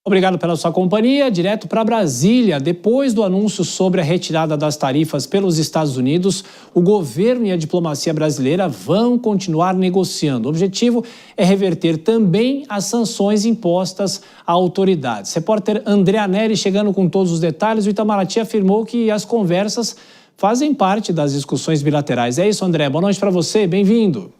Obrigado pela sua companhia. Direto para Brasília. Depois do anúncio sobre a retirada das tarifas pelos Estados Unidos, o governo e a diplomacia brasileira vão continuar negociando. O objetivo é reverter também as sanções impostas a autoridades. Repórter Andréa Neri chegando com todos os detalhes. O Itamaraty afirmou que as conversas fazem parte das discussões bilaterais. É isso, André. Boa noite para você. Bem-vindo.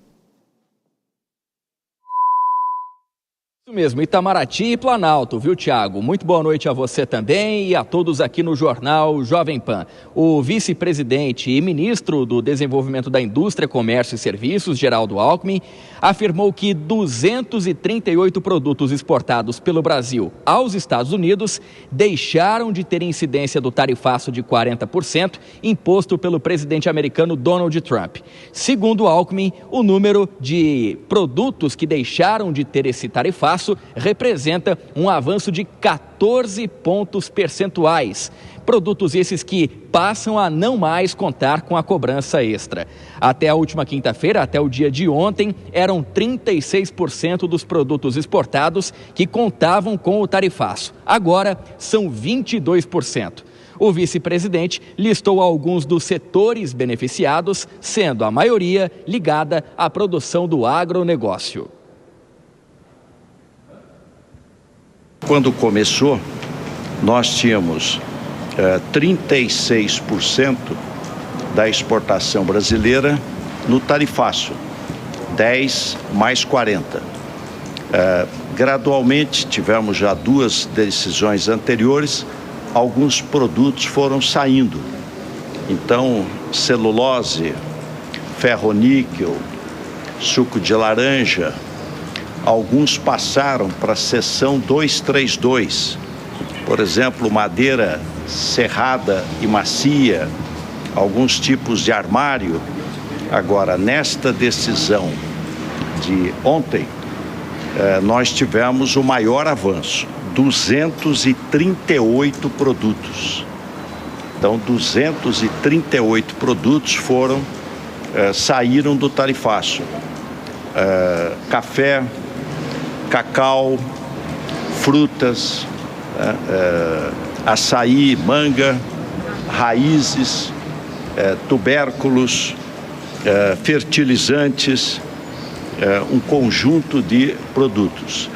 Isso mesmo, Itamaraty e Planalto, viu, Tiago? Muito boa noite a você também e a todos aqui no Jornal Jovem Pan. O vice-presidente e ministro do Desenvolvimento da Indústria, Comércio e Serviços, Geraldo Alckmin, afirmou que 238 produtos exportados pelo Brasil aos Estados Unidos deixaram de ter incidência do tarifaço de 40% imposto pelo presidente americano Donald Trump. Segundo Alckmin, o número de produtos que deixaram de ter esse tarifaço representa um avanço de 14 pontos percentuais. Produtos esses que passam a não mais contar com a cobrança extra. Até a última quinta-feira, até o dia de ontem, eram 36% dos produtos exportados que contavam com o tarifaço. Agora, são 22%. O vice-presidente listou alguns dos setores beneficiados, sendo a maioria ligada à produção do agronegócio. Quando começou, nós tínhamos 36% da exportação brasileira no tarifaço, 10 mais 40. Gradualmente, tivemos já 2 decisões anteriores, alguns produtos foram saindo. Então, celulose, ferro-níquel, suco de laranja, alguns passaram para a seção 232, por exemplo, madeira serrada e macia, alguns tipos de armário. Agora, nesta decisão de ontem, nós tivemos o maior avanço, 238 produtos. Então, 238 produtos saíram do tarifaço. Café, cacau, frutas, açaí, manga, raízes, tubérculos, fertilizantes, um conjunto de produtos.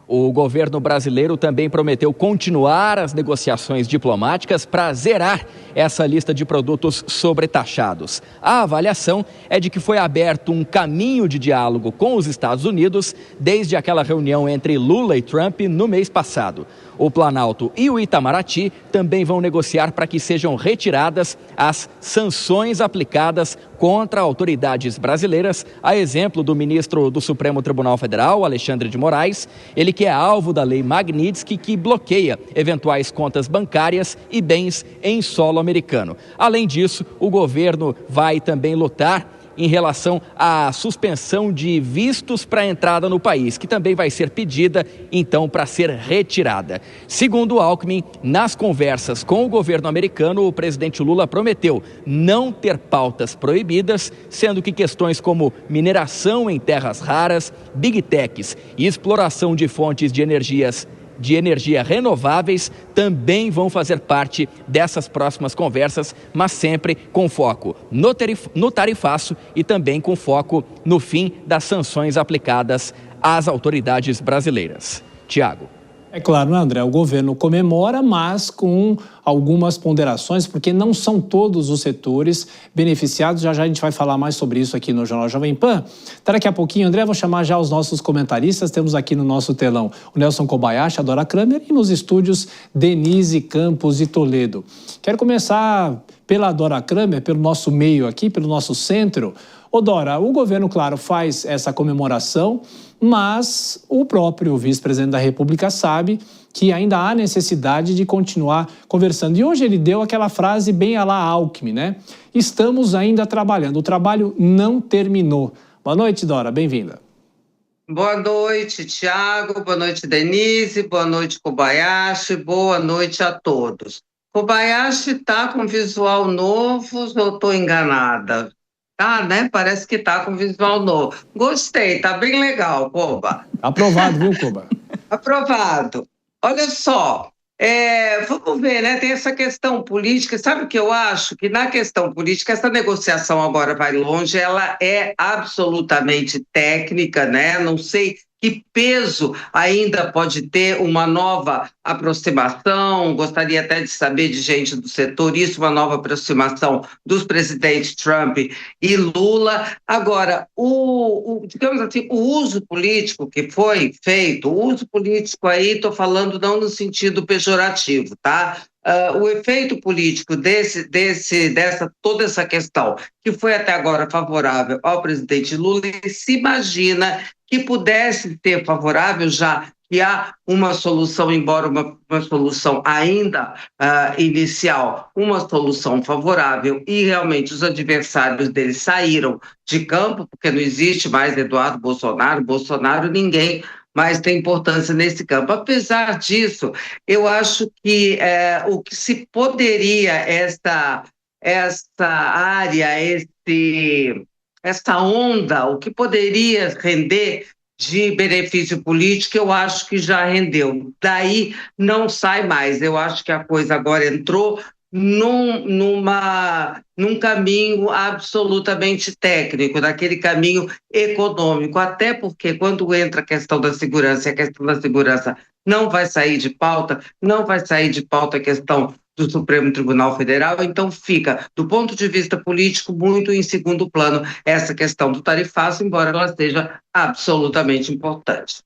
O governo brasileiro também prometeu continuar as negociações diplomáticas para zerar essa lista de produtos sobretaxados. A avaliação é de que foi aberto um caminho de diálogo com os Estados Unidos desde aquela reunião entre Lula e Trump no mês passado. O Planalto e o Itamaraty também vão negociar para que sejam retiradas as sanções aplicadas contra autoridades brasileiras, a exemplo do ministro do Supremo Tribunal Federal, Alexandre de Moraes, ele que é alvo da lei Magnitsky, que bloqueia eventuais contas bancárias e bens em solo americano. Além disso, o governo vai também lutar em relação à suspensão de vistos para entrada no país, que também vai ser pedida, então, para ser retirada. Segundo Alckmin, nas conversas com o governo americano, o presidente Lula prometeu não ter pautas proibidas, sendo que questões como mineração em terras raras, big techs e exploração de fontes de energia renováveis também vão fazer parte dessas próximas conversas, mas sempre com foco no tarifaço e também com foco no fim das sanções aplicadas às autoridades brasileiras. Tiago. É claro, né, André? O governo comemora, mas com algumas ponderações, porque não são todos os setores beneficiados. Já já a gente vai falar mais sobre isso aqui no Jornal Jovem Pan. Daqui a pouquinho, André, vou chamar já os nossos comentaristas. Temos aqui no nosso telão o Nelson Kobayashi, a Dora Kramer e nos estúdios Denise Campos e Toledo. Quero começar pela Dora Kramer, pelo nosso meio aqui, pelo nosso centro. Ô Dora, o governo, claro, faz essa comemoração, mas o próprio vice-presidente da República sabe que ainda há necessidade de continuar conversando. E hoje ele deu aquela frase bem à la Alckmin, né? Estamos ainda trabalhando, o trabalho não terminou. Boa noite, Dora, bem-vinda. Boa noite, Tiago, boa noite, Denise, boa noite, Kobayashi, boa noite a todos. Kobayashi está com visual novo, eu estou enganada? Tá, né? Parece que tá com visual novo. Gostei, tá bem legal, Koba. Aprovado, viu, Koba? Aprovado. Olha só, vamos ver, né? Tem essa questão política. Sabe o que eu acho? Que na questão política, essa negociação agora vai longe, ela é absolutamente técnica, né? Não sei que peso ainda pode ter uma nova aproximação. Gostaria até de saber de gente do setor isso, uma nova aproximação dos presidentes Trump e Lula. Agora, digamos assim, o uso político que foi feito, o uso político aí, estou falando não no sentido pejorativo, tá? O efeito político toda essa questão, que foi até agora favorável ao presidente Lula, e se imagina que pudesse ser favorável, já que há uma solução, embora uma solução ainda inicial, uma solução favorável, e realmente os adversários dele saíram de campo, porque não existe mais Eduardo Bolsonaro, ninguém mais tem importância nesse campo. Apesar disso, eu acho que o que se poderia, essa área, essa onda, o que poderia render de benefício político, eu acho que já rendeu. Daí não sai mais. Eu acho que a coisa agora entrou num caminho absolutamente técnico, naquele caminho econômico, até porque quando entra a questão da segurança, e a questão da segurança não vai sair de pauta, a questão do Supremo Tribunal Federal, então fica, do ponto de vista político, muito em segundo plano essa questão do tarifaço, embora ela seja absolutamente importante.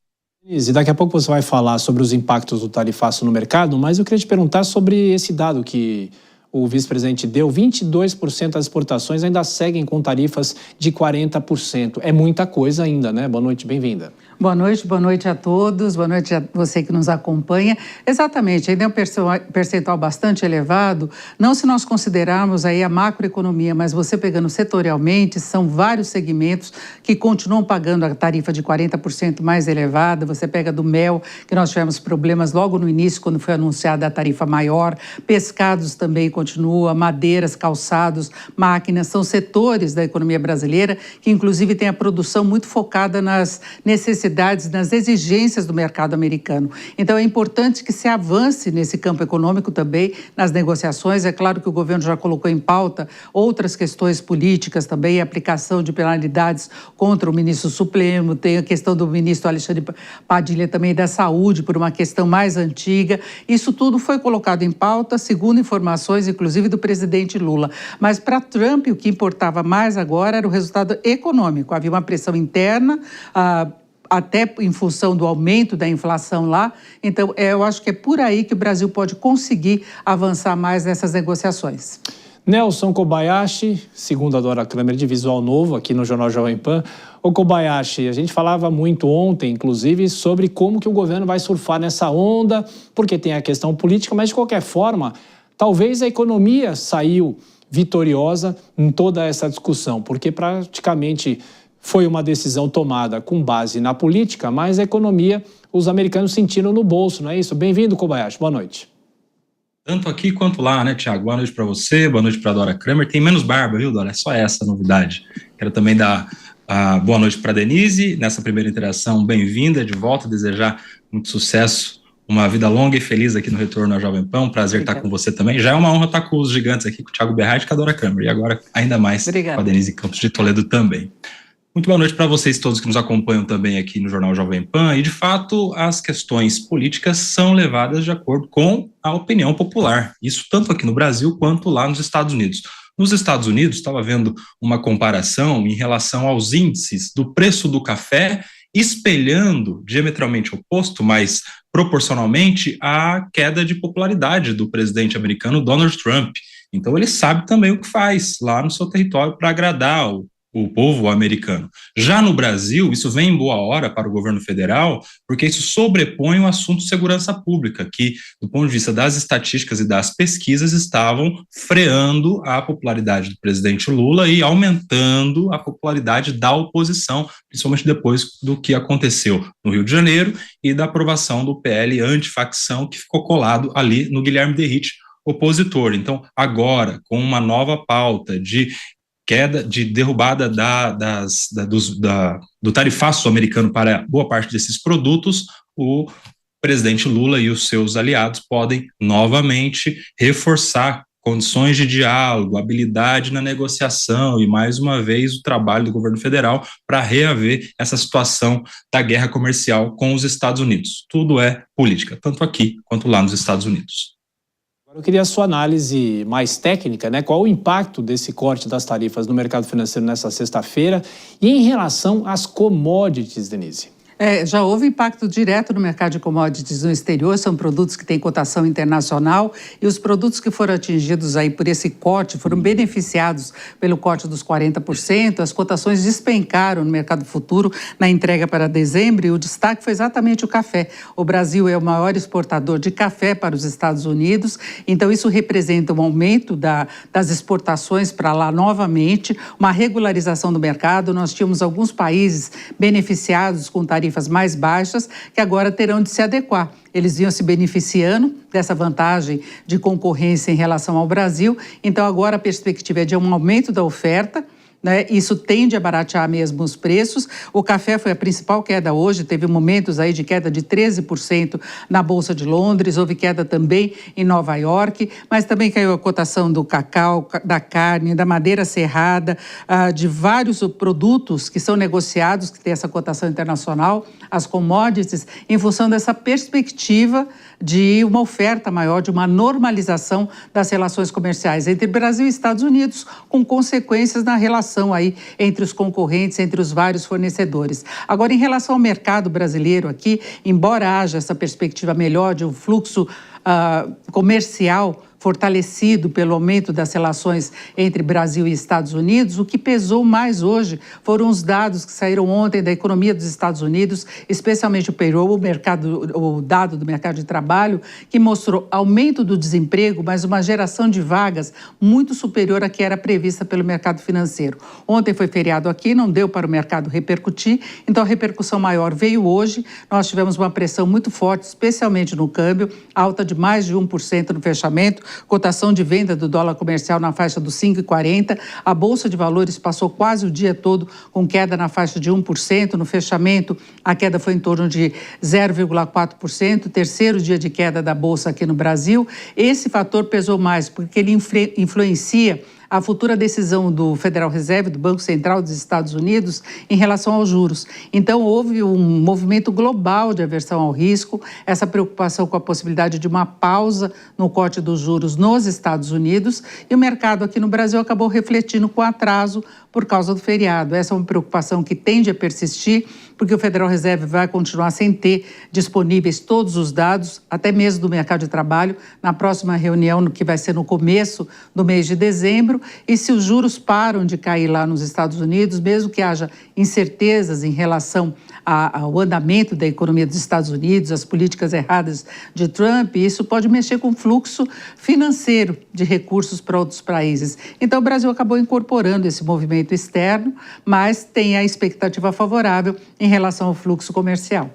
E daqui a pouco você vai falar sobre os impactos do tarifaço no mercado, mas eu queria te perguntar sobre esse dado que o vice-presidente deu. 22% das exportações ainda seguem com tarifas de 40%. É muita coisa ainda, né? Boa noite, bem-vinda. Boa noite a todos, boa noite a você que nos acompanha. Exatamente, ainda é um percentual bastante elevado, não se nós considerarmos aí a macroeconomia, mas você pegando setorialmente, são vários segmentos que continuam pagando a tarifa de 40% mais elevada. Você pega do mel, que nós tivemos problemas logo no início, quando foi anunciada a tarifa maior, pescados também continua, madeiras, calçados, máquinas, são setores da economia brasileira que inclusive tem a produção muito focada nas necessidades, nas exigências do mercado americano. Então, é importante que se avance nesse campo econômico também, nas negociações. É claro que o governo já colocou em pauta outras questões políticas também, a aplicação de penalidades contra o ministro Supremo, tem a questão do ministro Alexandre Padilha também da saúde, por uma questão mais antiga. Isso tudo foi colocado em pauta, segundo informações, inclusive, do presidente Lula. Mas, para Trump, o que importava mais agora era o resultado econômico. Havia uma pressão interna, até em função do aumento da inflação lá. Então, eu acho que é por aí que o Brasil pode conseguir avançar mais nessas negociações. Nelson Kobayashi, segundo a Dora Kramer, de Visual Novo, aqui no Jornal Jovem Pan. Ô Kobayashi, a gente falava muito ontem, inclusive, sobre como que o governo vai surfar nessa onda, porque tem a questão política, mas de qualquer forma, talvez a economia saiu vitoriosa em toda essa discussão, porque praticamente foi uma decisão tomada com base na política, mas a economia, os americanos sentiram no bolso, não é isso? Bem-vindo, Kobayashi. Boa noite. Tanto aqui quanto lá, né, Tiago? Boa noite para você, boa noite para a Dora Kramer. Tem menos barba, viu, Dora? É só essa novidade. Quero também dar boa noite para a Denise, nessa primeira interação, bem-vinda de volta, desejar muito sucesso, uma vida longa e feliz aqui no Retorno ao Jovem Pan. Um prazer estar com você também. Já é uma honra estar com os gigantes aqui, com o Thiago Berratti e com a Dora Kramer. E agora, ainda mais, com a Denise Campos de Toledo também. Muito boa noite para vocês todos que nos acompanham também aqui no Jornal Jovem Pan. E, de fato, as questões políticas são levadas de acordo com a opinião popular. Isso tanto aqui no Brasil quanto lá nos Estados Unidos. Nos Estados Unidos, estava vendo uma comparação em relação aos índices do preço do café, espelhando diametralmente oposto, mas proporcionalmente, a queda de popularidade do presidente americano Donald Trump. Então, ele sabe também o que faz lá no seu território para agradar o povo americano. Já no Brasil, isso vem em boa hora para o governo federal, porque isso sobrepõe o assunto de segurança pública, que, do ponto de vista das estatísticas e das pesquisas, estavam freando a popularidade do presidente Lula e aumentando a popularidade da oposição, principalmente depois do que aconteceu no Rio de Janeiro e da aprovação do PL antifacção, que ficou colado ali no Guilherme Derrite, opositor. Então, agora, com uma nova pauta de derrubada do tarifaço americano para boa parte desses produtos, o presidente Lula e os seus aliados podem novamente reforçar condições de diálogo, habilidade na negociação e, mais uma vez, o trabalho do governo federal para reaver essa situação da guerra comercial com os Estados Unidos. Tudo é política, tanto aqui quanto lá nos Estados Unidos. Eu queria a sua análise mais técnica, né? Qual o impacto desse corte das tarifas no mercado financeiro nessa sexta-feira e em relação às commodities, Denise? Já houve impacto direto no mercado de commodities no exterior, são produtos que têm cotação internacional e os produtos que foram atingidos aí por esse corte foram beneficiados pelo corte dos 40%, as cotações despencaram no mercado futuro na entrega para dezembro e o destaque foi exatamente o café. O Brasil é o maior exportador de café para os Estados Unidos, então isso representa um aumento das exportações para lá novamente, uma regularização do mercado. Nós tínhamos alguns países beneficiados com tarifas mais baixas, que agora terão de se adequar. Eles vinham se beneficiando dessa vantagem de concorrência em relação ao Brasil, então agora a perspectiva é de um aumento da oferta, né? Isso tende a baratear mesmo os preços. O café foi a principal queda hoje, teve momentos aí de queda de 13% na Bolsa de Londres, houve queda também em Nova York, mas também caiu a cotação do cacau, da carne, da madeira serrada, de vários produtos que são negociados, que têm essa cotação internacional, as commodities, em função dessa perspectiva de uma oferta maior, de uma normalização das relações comerciais entre Brasil e Estados Unidos, com consequências na relação aí entre os concorrentes, entre os vários fornecedores. Agora, em relação ao mercado brasileiro aqui, embora haja essa perspectiva melhor de um fluxo comercial fortalecido pelo aumento das relações entre Brasil e Estados Unidos, o que pesou mais hoje foram os dados que saíram ontem da economia dos Estados Unidos, especialmente o payroll, o dado do mercado de trabalho, que mostrou aumento do desemprego, mas uma geração de vagas muito superior à que era prevista pelo mercado financeiro. Ontem foi feriado aqui, não deu para o mercado repercutir, então a repercussão maior veio hoje. Nós tivemos uma pressão muito forte, especialmente no câmbio, alta de mais de 1% no fechamento, cotação de venda do dólar comercial na faixa dos 5,40. A Bolsa de Valores passou quase o dia todo com queda na faixa de 1%. No fechamento, a queda foi em torno de 0,4%. Terceiro dia de queda da Bolsa aqui no Brasil. Esse fator pesou mais porque ele influencia a futura decisão do Federal Reserve, do Banco Central dos Estados Unidos, em relação aos juros. Então, houve um movimento global de aversão ao risco, essa preocupação com a possibilidade de uma pausa no corte dos juros nos Estados Unidos, e o mercado aqui no Brasil acabou refletindo com atraso por causa do feriado. Essa é uma preocupação que tende a persistir, porque o Federal Reserve vai continuar sem ter disponíveis todos os dados, até mesmo do mercado de trabalho, na próxima reunião, que vai ser no começo do mês de dezembro. E se os juros param de cair lá nos Estados Unidos, mesmo que haja incertezas em relação ao andamento da economia dos Estados Unidos, as políticas erradas de Trump, isso pode mexer com o fluxo financeiro de recursos para outros países. Então, o Brasil acabou incorporando esse movimento externo, mas tem a expectativa favorável em relação ao fluxo comercial.